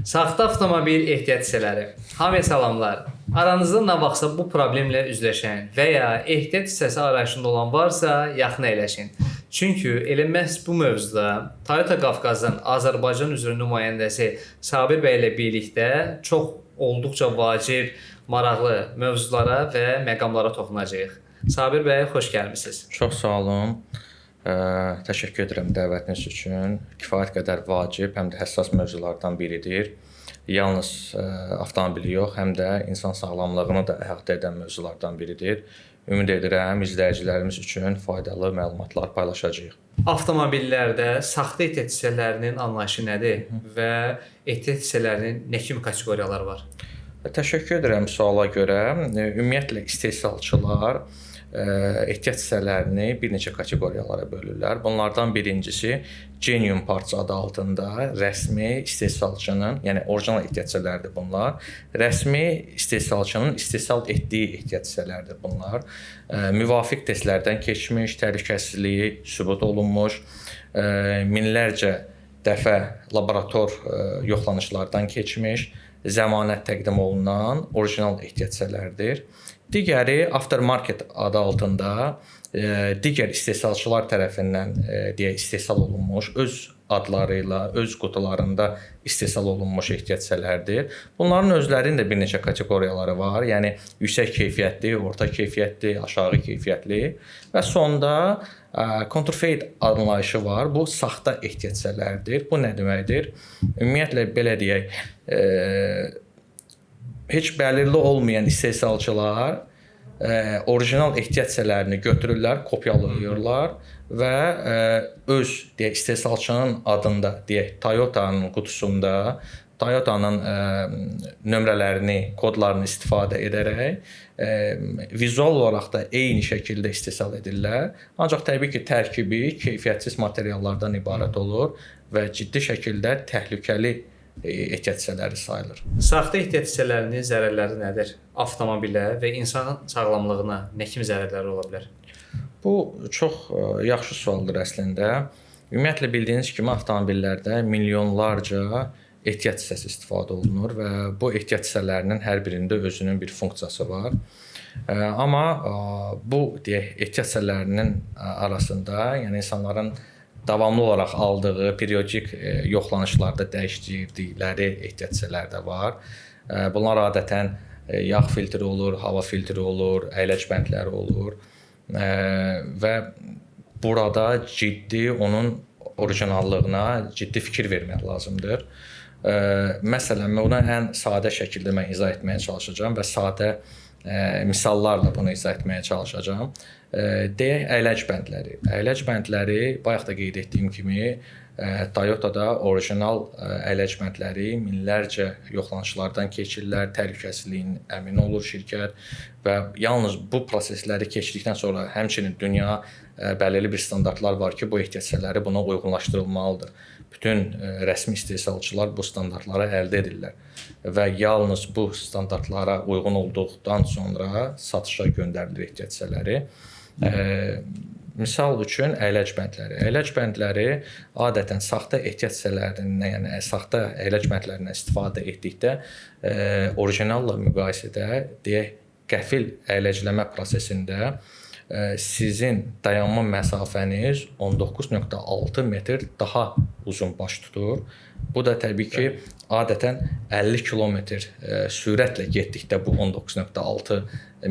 Saxta avtomobil ehtiyat hissələri. Hamıya salamlar. Aranızda nə vaxtsa bu problemlə üzləşən və ya ehtiyat hissəsi arayışında olan varsa, yaxın əyləşin. Çünki elə məhz bu mövzuda Toyota Qafqazın Azərbaycan üzrə nümayəndəsi Sabir bəy ilə birlikdə çox olduqca vacib, maraqlı mövzulara və məqamlara toxunacağıq. Sabir bəy, xoş gəlmisiniz. Çox sağ olun. Təşəkkür edirəm dəvətiniz üçün. Kifayət qədər vacib, həm də həssas mövzulardan biridir. Yalnız avtomobili yox, həm də insan sağlamlığını da əhatə edən mövzulardan biridir. Ümid edirəm izləyicilərimiz üçün faydalı məlumatlar paylaşacağıq. Avtomobillərdə saxta ehtiyat hissələrinin anlayışı nədir və ehtiyat hissələrinin nə kimi kateqoriyaları var? Təşəkkür edirəm suala görə. Ümumiyyətlə istehsalçılar ehtiyat hissələrini bir neçə kateqoriyalara bölürlər. Bunlardan birincisi Genuine Parts adı altında rəsmi istehsalçının, yəni orijinal ehtiyat hissələridir bunlar. Rəsmi istehsalçının istehsal etdiyi ehtiyat hissələridir bunlar. Müvafiq testlərdən keçmiş, təhlükəsizliyi sübut olunmuş, minlərcə dəfə laborator yoxlanışlardan keçmiş, zəmanət təqdim olunan orijinal ehtiyat hissələridir. Digəri aftermarket adı altında digər istehsalçılar tərəfindən istehsal olunmuş, öz adları ilə, öz qutularında istehsal olunmuş ehtiyat hissələridir. Bunların özlərinin də bir neçə kateqoriyaları var. Yəni yüksək keyfiyyətli, orta keyfiyyətli, aşağı keyfiyyətli və sonda counterfeit anlayışı var. Bu saxta ehtiyat hissələridir. Bu nə deməkdir? Ümumiyyətlə belə deyək, heç bəlirli olmayan istehsalçılar orijinal ehtiyat hissələrini götürürlər, kopyalayırlar və öz istehsalçının adında, Toyota'nın qutusunda Toyota'nın nömrələrini, kodlarını istifadə edərək vizual olaraq da eyni şəkildə istehsal edirlər. Ancaq təbii ki, tərkibi keyfiyyətsiz materiallardan ibarət olur və ciddi şəkildə təhlükəli ehtiyat hissələri sayılır. Saxta ehtiyat hissələrinin zərərləri nədir? Avtomobilə və insan sağlamlığına nə kimi zərərləri ola bilər? Bu çox yaxşı sualdır əslində. Ümumiyyətlə bildiyiniz kimi avtomobillərdə milyonlarca ehtiyat hissəsi istifadə olunur və bu ehtiyat hissələrinin hər birində özünün bir funksiyası var. Amma bu ehtiyat hissələrinin arasında, yəni insanların davamlı olaraq aldığı periodik yoxlanışlarda dəyişdirdikləri ehtiyat hissələri də var. Bunlar adətən yağ filtri olur, hava filtri olur, əyləc bəndləri olur və burada ciddi onun orijinallığına ciddi fikir vermək lazımdır. Məsələn, bunu ən sadə şəkildə mən izah etməyə çalışacağam və sadə misallarla bunu izah etməyə çalışacağam. Deyək, əyləc bəndləri. Əyləc bəndləri, bayaq da qeyd etdiyim kimi, Toyota'da orijinal əyləc bəndləri minlərcə yoxlanışlardan keçirlər, təhlükəsizliyin əmin olur şirkət və yalnız bu prosesləri keçdikdən sonra həmçinin dünya bəlirli bir standartlar var ki, bu ehtiyat hissələri buna uyğunlaşdırılmalıdır. Bütün rəsmi istehsalçılar bu standartları əldə edirlər və yalnız bu standartlara uyğun olduqdan sonra satışa göndərilir ehtiyat hissələri. Misal üçün əyləc bəndləri. Əyləc bəndləri adətən saxta ehtiyat hissələrindən, yəni saxta əyləc bəndlərindən istifadə etdikdə orijinalla müqayisədə deyək qəfil əyləcləmə prosesində sizin dayanma məsafəniz 19.6 metr daha uzun baş tutur. Bu da təbii ki, adətən 50 kilometr sürətlə getdikdə bu 19.6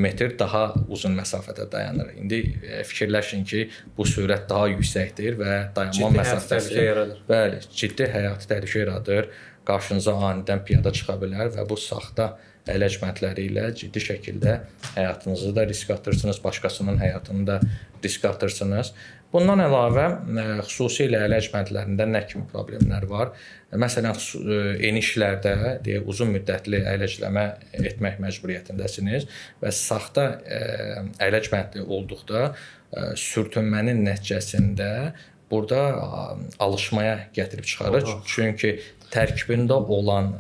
metr daha uzun məsafədə dayanır. İndi fikirləşin ki, bu sürət daha yüksəkdir və dayanma məsafəsi ciddi həyati təhlükə yaradır. Qarşınıza anidən piyada çıxa bilər və bu saxta əyləc bəndləri ilə ciddi şəkildə həyatınızı da risk atırsınız, başqasının həyatını da risk atırsınız. Bundan əlavə, xüsusilə əyləc bəndlərində nə kimi problemlər var? Məsələn, enişlərdə uzun müddətli əyləcləmə etmək məcburiyyətindəsiniz və saxta əyləc bəndli olduqda sürtünmənin nəticəsində burada alışmaya gətirib çıxarır. Çünki tərkibində olan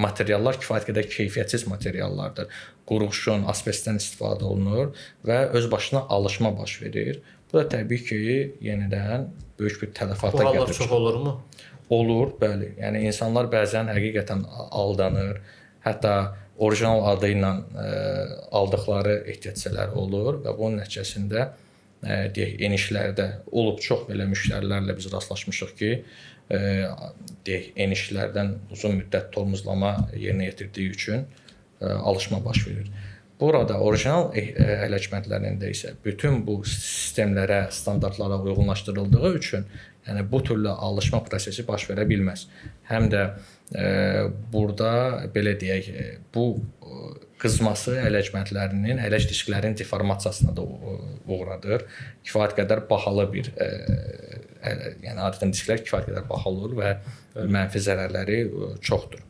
materiallar kifayət qədər keyfiyyətsiz materiallardır. Qurğuşun, asbestdən istifadə olunur və öz başına alışma baş verir. Bu da təbii ki, yenidən böyük bir tələfata Bu hallar gətirib çox olurmu? Olur, bəli. Yəni insanlar bəzən həqiqətən aldanır. Hətta orijinal adı ilə aldıqları ehtiyat hissələri olur və bunun nəticəsində deyək enişlərdə olub çox belə müştərilərlə biz rastlaşmışıq ki, deyək enişlərdən uzun müddət tormozlama yerinə yetirdiyi üçün alışma baş verir. Burada orijinal ələkmətlərində isə bütün bu sistemlərə, standartlara uyğunlaşdırıldığı üçün, yəni bu türlü alışma prosesi baş verə bilməz. Həm də burada belə deyək, bu qızması ələkmətlərinin, ələk disklərinin deformasiyasına da uğradır. Kifayət qədər bahalı bir yəni adətən disklər kifayət qədər bahalı olur və mənfi zərərləri çoxdur.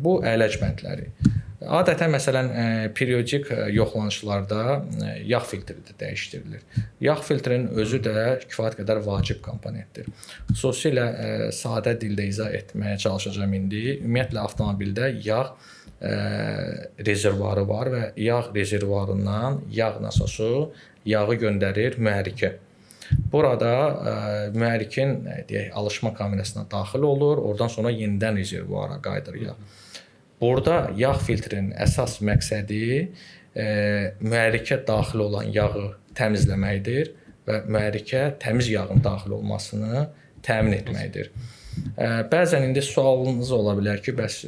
Bu ələkmətləri adətən məsələn periodik yoxlanışlarda yağ filtri də dəyişdirilir. Yağ filtrinin özü də kifayət qədər vacib komponentdir. Xüsusilə sadə dildə izah etməyə çalışacağam indi. Ümumiyyətlə avtomobildə yağ rezervuarı var və yağ rezervuarından yağ nasosu yağı göndərir mühərrikə. Burada mühərrikin deyək alışma kamerasına daxil olur, oradan sonra yenidən rezervuara qayıdır yağ. Burada yağ filtrinin əsas məqsədi mühərrikə daxil olan yağı təmizləməkdir və mühərrikə təmiz yağın daxil olmasını təmin etməkdir. Bəzən indi sualınız ola bilər ki, bəs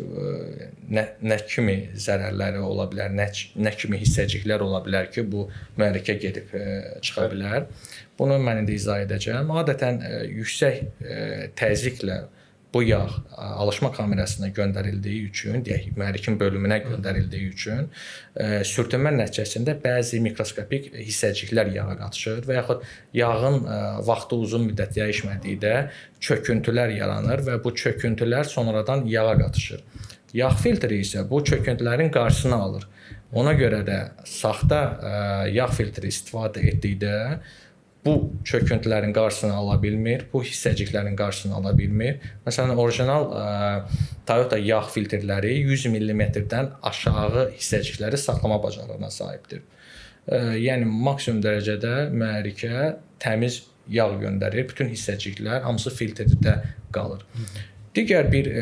nə kimi zərərləri ola bilər, nə kimi hissəciklər ola bilər ki, bu mühərrikə gedib çıxa bilər. Bunu mən indi izah edəcəm. Adətən yüksək təzyiqlə bu yağ alışma kamerasına göndərildiyi üçün, deyək, mühərrikin bölümünə göndərildiyi üçün sürtünmə nəticəsində bəzi mikroskopik hissəciklər yağa qatışır və yaxud yağın vaxtı uzun müddət dəyişmədikdə çöküntülər yaranır və bu çöküntülər sonradan yağa qatışır. Yağ filtri isə bu çöküntülərin qarşısını alır. Ona görə də saxta yağ filtri istifadə etdikdə bu çöküntülərin qarşısını ala bilmir, bu hissəciklərin qarşısını ala bilmir. Məsələn, orijinal Toyota yağ filtrləri 100 mm-dən aşağı hissəcikləri saxlama bacarığına sahibdir. Yəni maksimum dərəcədə mühərrikə təmiz yağ göndərir, bütün hissəciklər hamısı filtrdə qalır. Digər bir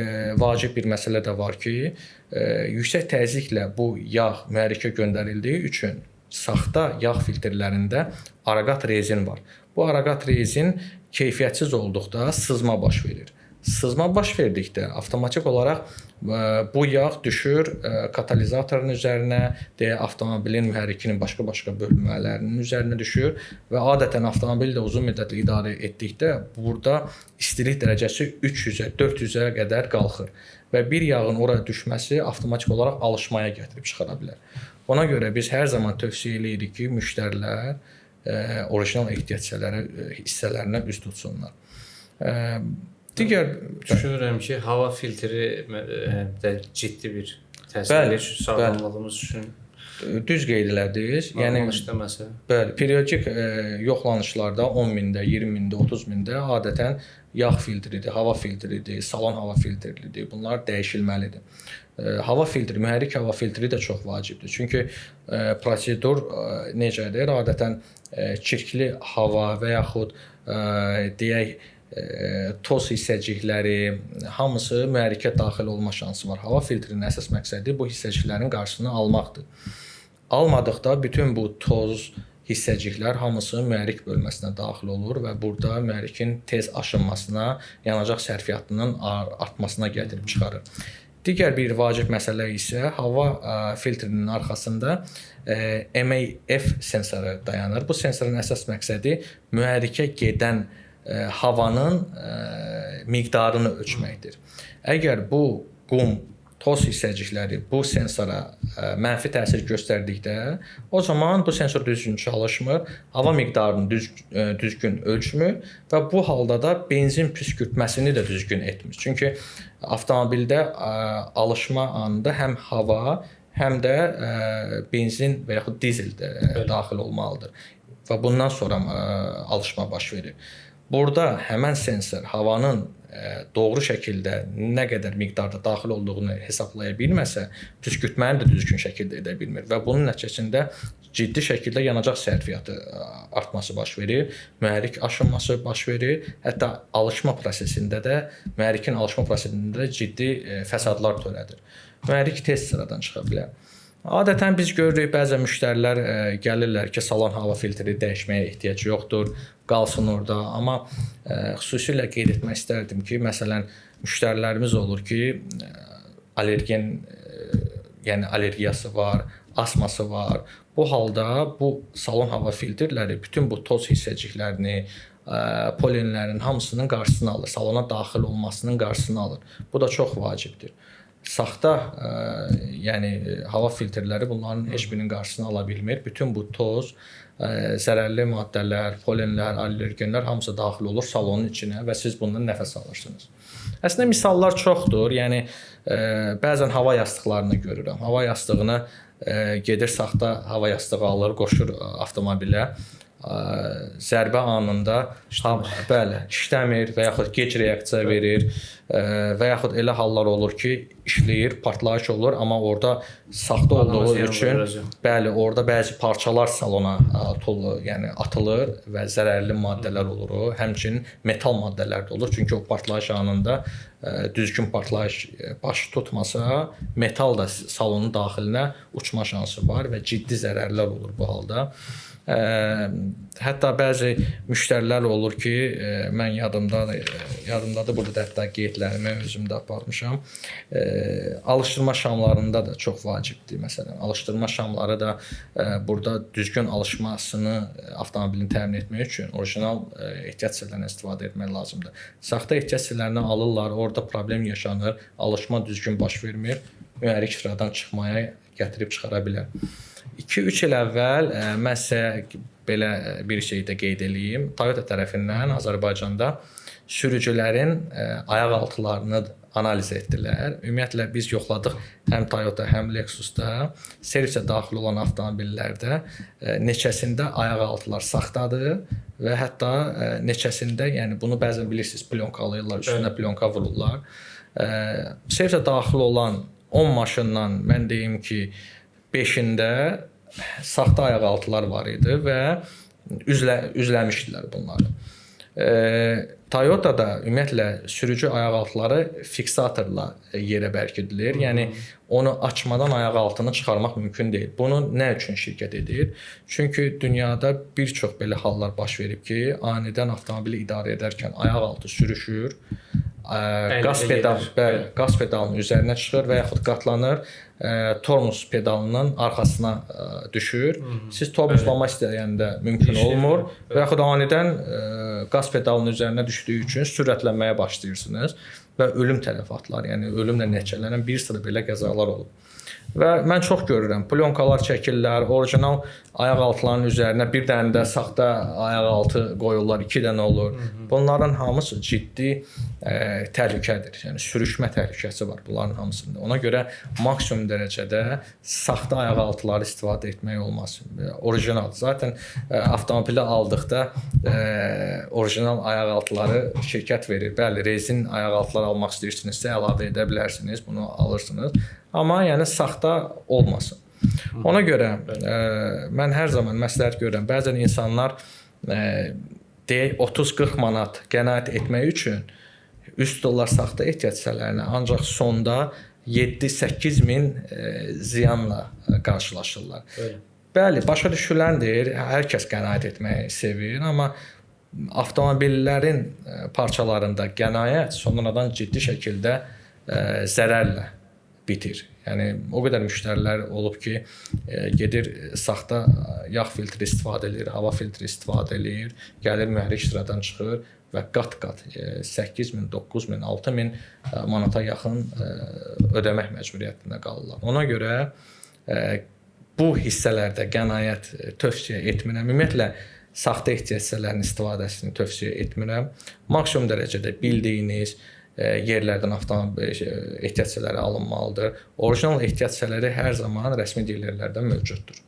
vacib bir məsələ də var ki, yüksək təzyiqlə bu yağ mühərrikə göndərildiyi üçün saxta yağ filtrlərində araqat rezin var. Bu araqat rezin keyfiyyətsiz olduqda sızma baş verir. Sızma baş verdikdə avtomatik olaraq bu yağ düşür katalizatorun üzərinə, avtomobilin mühərrikinin başqa-başqa bölmələrinin üzərinə düşür və adətən avtomobildə uzun müddətli idarə etdikdə burada istilik dərəcəsi 300-ə, 400-ə qədər qalxır və bir yağın ora düşməsi avtomatik olaraq alışmaya gətirib çıxara bilər. Ona görə biz hər zaman tövsiyə edirik ki, müştərilər orijinal ehtiyat hissələrinə üz tutsunlar. Digər düşünürəm ki, hava filtri də ciddi bir təsir edir sağlamlığımız üçün. Düz qeyd elədiniz. Yəni bəli, periodik yoxlanışlarda 10 mində, 20 mində, 30 mində adətən yağ filtridir, hava filtridir, salon hava filtridir. Bunlar dəyişilməlidir. Hava filtri, mühərrik hava filtri də çox vacibdir. Çünki prosedur necədir? Adətən çirkli hava və yaxud deyək toz hissəcikləri hamısı mühərrikə daxil olma şansı var. Hava filtrinin əsas məqsədi bu hissəciklərin qarşısını almaqdır. Almadıqda bütün bu toz hissəciklər hamısı mühərrik bölməsinə daxil olur və burada mühərrikin tez aşınmasına, yanacaq sərfiyyatının artmasına gətirib çıxarır. Digər bir vacib məsələ isə hava filtrinin arxasında MAF sensoru dayanır. Bu sensorun əsas məqsədi mühərrikə gedən havanın miqdarını ölçməkdir. Əgər bu qum, toz hissəcikləri bu sensora mənfi təsir göstərdikdə, o zaman bu sensor düzgün çalışmır, hava miqdarını düzgün ölçmür və bu halda da benzin püskürtməsini də düzgün etmir. Çünki avtomobildə alışma anında həm hava, həm də benzin və yaxud dizel də daxil olmalıdır və bundan sonra alışma baş verir. Burada həmən sensor havanın doğru şəkildə nə qədər miqdarda daxil olduğunu hesablaya bilməsə, püskürtməni də düzgün şəkildə edə bilmir və bunun nəticəsində ciddi şəkildə yanacaq sərfiyyatı artması baş verir, mühərrik aşınması baş verir, hətta alışma prosesində də, mühərrikin alışma prosesində də ciddi fəsadlar törədir. Mühərrik tez sıradan çıxa bilər. Adətən biz görürük, bəzən müştərilər gəlirlər ki, salon hava filtri dəyişməyə ehtiyac yoxdur, qalsın orada. Amma xüsusilə qeyd etmək istərdim ki, məsələn, müştərilərimiz olur ki, allergen, yəni allergiyası var, asması var. Bu halda bu salon hava filtrləri bütün bu toz hissəciklərini, polenlərin hamısının qarşısını alır, salona daxil olmasının qarşısını alır. Bu da çox vacibdir. Saxta, yəni hava filtrləri bunların heç birinin qarşısını ala bilmir. Bütün bu toz, zərərli maddələr, polenlər, allergenlər hamısı daxil olur salonun içinə və siz bundan nəfəs alırsınız. Əslində misallar çoxdur. Yəni bəzən hava yastıqlarını görürəm. Hava yastığını gedir saxta hava yastığı alır, qoşur avtomobilə. Zərbə anında bəli, işləmir və yaxud gec reaksiya verir və yaxud elə hallar olur ki, işləyir, partlayış olur, amma orada saxta olduğu üçün bəli, orada bəzi parçalar salona yəni atılır və zərərli maddələr olur. Həmçinin metal maddələr də olur. Çünki o partlayış anında düzgün partlayış baş tutmasa, metal da salonun daxilinə uçma şansı var və ciddi zərərlər olur bu halda. Hətta bəzi müştərilər olur ki, mən yadımdadır, burada da hətta qeydlərimi özümdə aparmışam. Alışdırma şamlarında da çox vacibdir. Məsələn, alışdırma şamları da burada düzgün alışmasını avtomobilini təmin etmək üçün orijinal ehtiyat hissələrindən istifadə etmək lazımdır. Saxta ehtiyat hissələrini alırlar, orada problem yaşanır, alışma düzgün baş vermir, mühərrik sıradan çıxmaya gətirib çıxara bilər. 2-3 il əvvəl mən sizə belə bir şey də qeyd edeyim. Toyota tərəfindən Azərbaycanda sürücülərin ayaq altılarını analiz etdilər. Ümumiyyətlə biz yoxladıq həm Toyota, həm Lexusda, servisə daxil olan avtomobillərdə neçəsində ayaq altılar saxtadır və hətta neçəsində, yəni bunu bəzən bilirsiniz, plyonkalayırlar, üstünə plyonka vururlar. Servisə daxil olan 10 maşından mən deyim ki, 5-də saxta ayaq altılar var idi və üzləmişdilər bunları. Toyota'da ümumiyyətlə sürücü ayaq altıları fiksatorla yerə bərkidilir. Yəni onu açmadan ayaq altını çıxarmaq mümkün deyil. Bunu nə üçün şirkət edir? Çünki dünyada bir çox belə hallar baş verib ki, anidən avtomobili idarə edərkən ayaq altı sürüşür, qaz pedalının üzərinə çıxır və yaxud qatlanır, tormos pedalının arxasına düşür. Siz tormozlama istəyəndə mümkün olmur və yaxud anidən qaz pedalının üzərinə düşdüyü üçün sürətlənməyə başlayırsınız və ölüm tələfatları, yəni ölümlə nəticələnən bir sıra belə qəzalar olub. Və mən çox görürəm, plyonkalar çəkirlər, orijinal ayaq altılarının üzərinə bir dənə də saxta ayaq altı qoyurlar, 2 dənə olur. Bunların hamısı ciddi təhlükədir. Yəni sürüşmə təhlükəsi var bunların hamısında. Ona görə maksimum dərəcədə saxta ayaq altıları istifadə etmək olmaz. Orijinal. Zaten avtomobili aldıqda orijinal ayaq altıları şirkət verir. Bəli, rezin ayaq altıları almaq istəyirsinizsə əlavə edə bilərsiniz, bunu alırsınız. Amma yəni saxta olmasın. Ona görə mən hər zaman məsləhət görürəm. Bəzən insanlar deyək 30-40 manat qənaət etmək üçün üst dollar saxta ehtiyat hissələrinə, ancaq sonda 7-8 min ziyanla qarşılaşırlar. Bəli, başa düşüləndir. Hər kəs qənaət etməyi sevir, amma avtomobillərin parçalarında qənaət sonradan ciddi şəkildə zərərlə bitir. Yəni o qədər müştərilər olub ki, gedir saxta yağ filtri istifadə edir, hava filtri istifadə edir, gəlir mühərrik sıradan çıxır və qat-qat 8 min, 9 min, 6 min manata yaxın ödəmək məcburiyyətində qalırlar. Ona görə bu hissələrdə qənaət tövsiyə etmirəm. Ümumiyyətlə saxta ehtiyat hissələrinin istifadəsini tövsiyə etmirəm. Maksimum dərəcədə bildiyiniz yerlərdən avtomobil ehtiyat hissələri alınmalıdır. Orijinal ehtiyat hissələri hər zaman rəsmi dilerlərdə mövcuddur.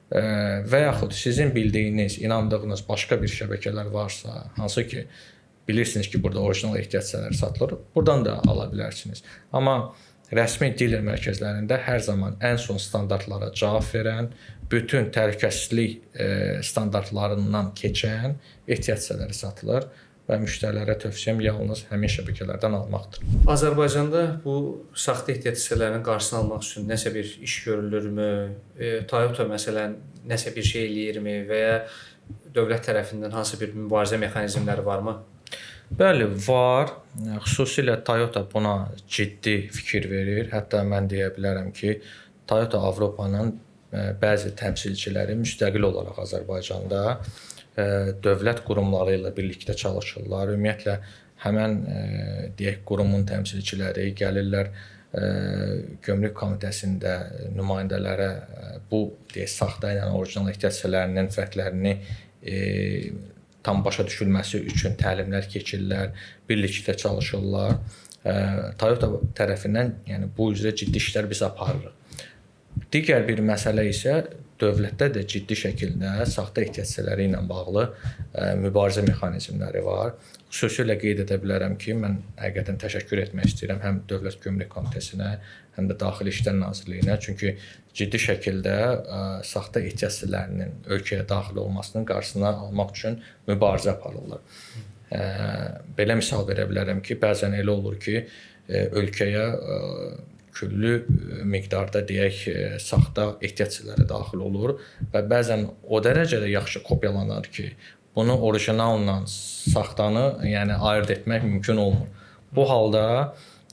Və yaxud sizin bildiyiniz, inandığınız başqa bir şəbəkələr varsa, hansı ki bilirsiniz ki, burada orijinal ehtiyat hissələri satılır. Buradan da ala bilərsiniz. Amma rəsmi diler mərkəzlərində hər zaman ən son standartlara cavab verən, bütün təhlükəsizlik standartlarından keçən ehtiyat hissələri satılır və müştərilərə tövsiyəm yalnız həmin şəbəkələrdən almaqdır. Azərbaycanda bu saxta ehtiyat hissələrinin qarşısını almaq üçün nəsə bir iş görülürmü? Toyota məsələn nəsə bir şey eləyirmi və ya dövlət tərəfindən hansı bir mübarizə mexanizmləri varmı? Bəli, var. Xüsusilə Toyota buna ciddi fikir verir. Hətta mən deyə bilərəm ki, Toyota Avropanın bəzi təmsilçiləri müstəqil olaraq Azərbaycanda dövlət qurumları ilə birlikdə çalışırlar. Ümumiyyətlə həmin deyək qurumun təmsilçiləri gəlirlər Gömrük Komitəsində nümayəndələrə bu deyək saxta ilə orijinal ehtiyat hissələrinin fərqlərini tam başa düşülməsi üçün təlimlər keçirirlər, birlikdə çalışırlar. Toyota tərəfindən yəni bu üzrə ciddi işlər biz aparırıq. Digər bir məsələ isə dövlətdə də ciddi şəkildə saxta ehtiyat hissələri ilə bağlı mübarizə mexanizmləri var. Xüsusilə qeyd edə bilərəm ki, mən həqiqətən təşəkkür etmək istəyirəm həm Dövlət Gömrük Komitəsinə, həm də Daxili İşlər Nazirliyinə. Çünki ciddi şəkildə saxta ehtiyat hissələrinin ölkəyə daxil olmasının qarşısını almaq üçün mübarizə aparırlar. Belə misal verə bilərəm ki, bəzən elə olur ki, ölkəyə küllü miqdarda deyək saxta ehtiyat hissələri daxil olur və bəzən o dərəcədə yaxşı kopyalanır ki, bunu orijinalla saxtanı yəni ayırd etmək mümkün olmur. Bu halda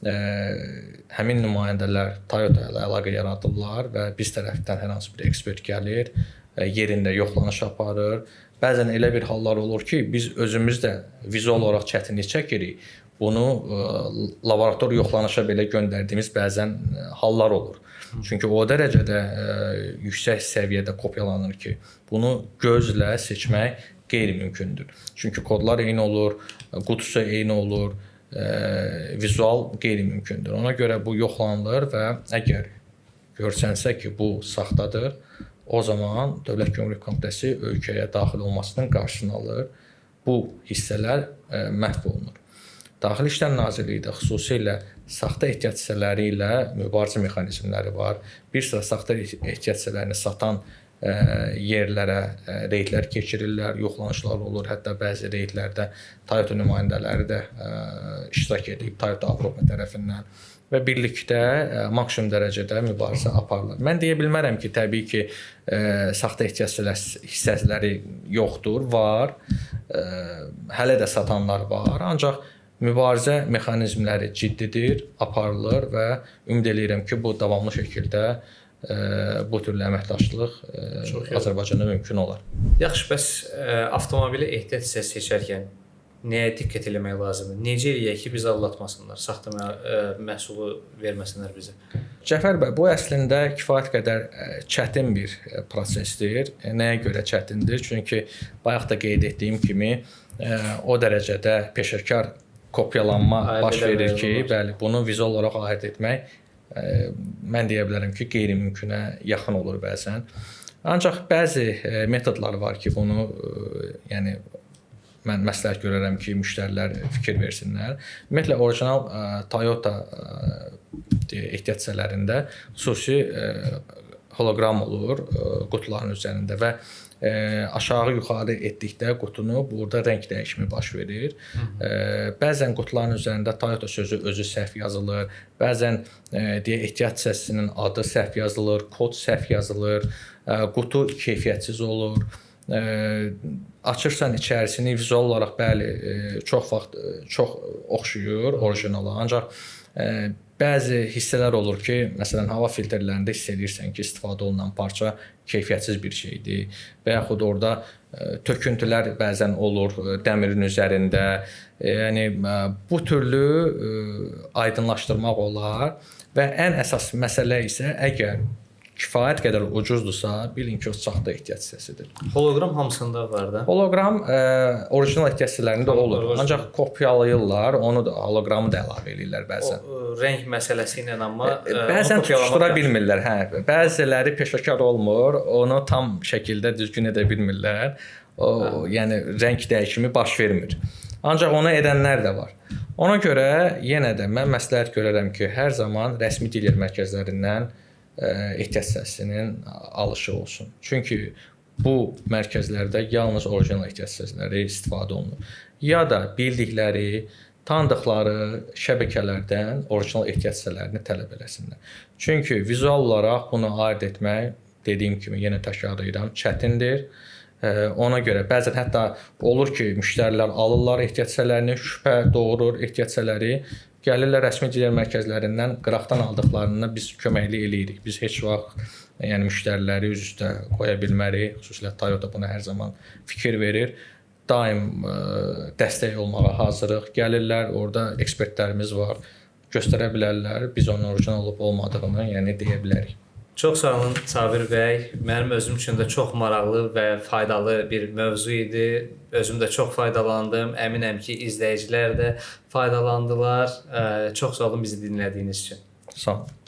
həmin nümayəndələr Toyota ilə əlaqə yaradırlar və biz tərəfdən hər hansı bir ekspert gəlir, yerində yoxlanış aparır. Bəzən elə bir hallar olur ki, biz özümüz də vizual olaraq çətinlik çəkirik. Bunu laborator yoxlanışa belə göndərdiyimiz bəzən hallar olur. Çünki o dərəcədə yüksək səviyyədə kopyalanır ki, bunu gözlə seçmək qeyri-mümkündür. Çünki kodlar eyni olur, qutusu eyni olur, vizual qeyri-mümkündür. Ona görə bu yoxlanılır və əgər görsənsə ki, bu saxtadır, o zaman Dövlət Gömrük Komitəsi ölkəyə daxil olmasının qarşısını alır. Bu hissələr məhv olunur. Daxili İşlər Nazirliyi də xüsusilə saxta ehtiyat hissələri ilə mübarizə mexanizmləri var. Bir sıra saxta ehtiyat hissələrini satan yerlərə reydlər keçirirlər, yoxlanışlar olur. Hətta bəzi reydlərdə Toyota nümayəndələri də iştirak edib Toyota Avropa tərəfindən və birlikdə maksimum dərəcədə mübarizə aparılır. Mən deyə bilmərəm ki, təbii ki, saxta ehtiyat hissələri yoxdur, var. Hələ də satanlar var. Ancaq mübarizə mexanizmləri ciddidir, aparılır və ümid edirəm ki, bu davamlı şəkildə bu türlü əməkdaşlıq Azərbaycanda mümkün olar. Yaxşı, bəs avtomobili ehtiyat hissəsi seçərkən nəyə diqqət etmək lazımdır? Necə eləyək ki, bizi aldatmasınlar, saxta məhsulu verməsinlər bizə? Cəfər bəy, bu əslində kifayət qədər çətin bir prosesdir. Nəyə görə çətindir? Çünki bayaq da qeyd etdiyim kimi o dərəcədə peşəkar kopyalanma baş verir ki, bəli, bunu vizual olaraq ayırd etmək mən deyə bilərəm ki, qeyri-mümkünə yaxın olur bəzən. Ancaq bəzi metodlar var ki, bunu yəni mən məsləhət görərəm ki, müştərilər fikir versinlər. Ümumiyyətlə orijinal Toyota ehtiyat hissələrində xüsusi holoqram olur qutuların üzərində və aşağı-yuxarı etdikdə qutunu burada rəng dəyişimi baş verir. Bəzən qutuların üzərində Toyota sözü özü səhv yazılır. Bəzən deyək ehtiyat hissəsinin adı səhv yazılır, kod səhv yazılır, qutu keyfiyyətsiz olur. Açırsan içərisini vizual olaraq bəli çox vaxt çox oxşuyur orijinala. Ancaq bəzi hissələr olur ki, məsələn, hava filtrlərində hiss edirsən ki, istifadə olunan parça keyfiyyətsiz bir şeydir və yaxud orada töküntülər bəzən olur dəmirin üzərində. Yəni bu türlü aydınlaşdırmaq olar və ən əsas məsələ isə əgər kifayət qədər ucuzdursa, bilin ki, o saxta ehtiyat hissəsidir. Holoqram hamısında var da. Holoqram orijinal ehtiyat hissələrində olur. Ancaq kopyalayırlar, onu da holoqramı da əlavə edirlər bəzən. O rəng məsələsi ilə amma bəzən tutuşdura bilmirlər. Hə, bəziləri peşəkar olmur, onu tam şəkildə düzgün edə bilmirlər. O, yəni rəng dəyişimi baş vermir. Ancaq onu edənlər də var. Ona görə yenə də mən məsləhət görərəm ki, hər zaman rəsmi dil mərkəzlərindən ehtiyat hissəsinin alışı olsun. Çünki bu mərkəzlərdə yalnız orijinal ehtiyat hissələri istifadə olunur. Ya da bildikləri, tanıdıqları şəbəkələrdən orijinal ehtiyat hissələrini tələb eləsinlər. Çünki vizual olaraq bunu ayırd etmək, dediyim kimi yenə təkrar edirəm, çətindir. Ona görə bəzən hətta olur ki, müştərilər alırlar ehtiyat hissələrini, şübhə doğurur ehtiyat hissələri, gəlirlər rəsmi dil mərkəzlərindən qıraqdan aldıqlarını biz köməklik eləyirik. Biz heç vaxt yəni müştəriləri üz üstə qoya bilmərik. Xüsusilə Toyota buna hər zaman fikir verir. Daim dəstək olmağa hazırıq. Gəlirlər, orada ekspertlərimiz var. Göstərə bilərlər, biz onun orijinal olub olmadığını, yəni deyə bilərik. Çox sağ olun Sabir bəy. Mənim özüm üçün də çox maraqlı və faydalı bir mövzu idi. Özüm də çox faydalandım. Əminəm ki, izləyicilər də faydalandılar. Çox sağ olun bizi dinlədiyiniz üçün. Sağ olun.